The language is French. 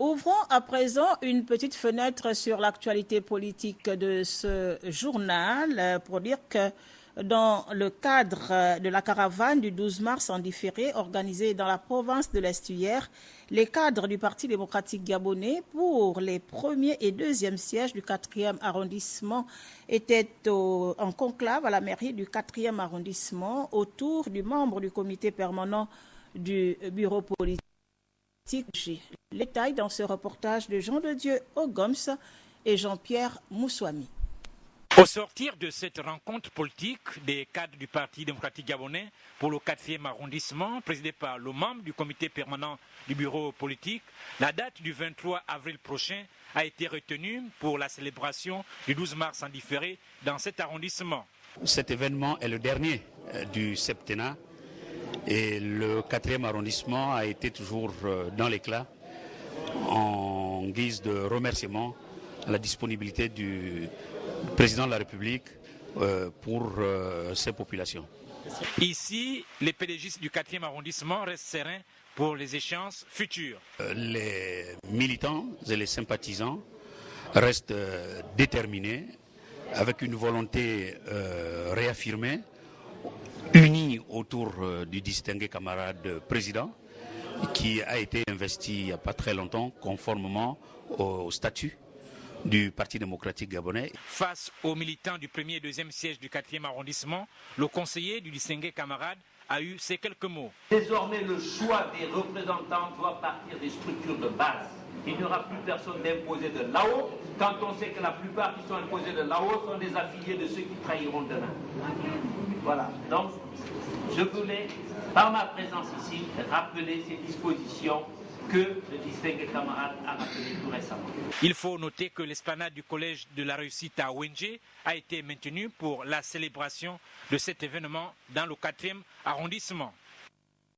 Ouvrons à présent une petite fenêtre sur l'actualité politique de ce journal pour dire que dans le cadre de la caravane du 12 mars en différé organisée dans la province de l'Est hier, les cadres du Parti démocratique gabonais pour les premiers et deuxièmes sièges du 4e arrondissement étaient en conclave à la mairie du 4e arrondissement autour du membre du comité permanent du bureau politique. Les détails dans ce reportage de Jean de Dieu Ogoms et Jean-Pierre Moussouami. Au sortir de cette rencontre politique des cadres du Parti démocratique gabonais pour le 4e arrondissement, présidé par le membre du comité permanent du bureau politique, la date du 23 avril prochain a été retenue pour la célébration du 12 mars en différé dans cet arrondissement. Cet événement est le dernier du septennat et le 4e arrondissement a été toujours dans l'éclat en guise de remerciement à la disponibilité du président de la République pour ces populations. Ici, les PDGistes du 4e arrondissement restent sereins pour les échéances futures. Les militants et les sympathisants restent déterminés avec une volonté réaffirmée, unis autour du distingué camarade président qui a été investi il n'y a pas très longtemps conformément au statut du Parti démocratique gabonais. Face aux militants du 1er et 2e siège du 4e arrondissement, le conseiller du distingué camarade a eu ces quelques mots. Désormais, le choix des représentants doit partir des structures de base. Il n'y aura plus personne d'imposé de là-haut, quand on sait que la plupart qui sont imposés de là-haut sont des affiliés de ceux qui trahiront demain. Voilà, donc je voulais, par ma présence ici, rappeler ces dispositions que le distingué camarade a rappelé tout récemment. Il faut noter que l'esplanade du collège de la réussite à Wenje a été maintenue pour la célébration de cet événement dans le 4e arrondissement.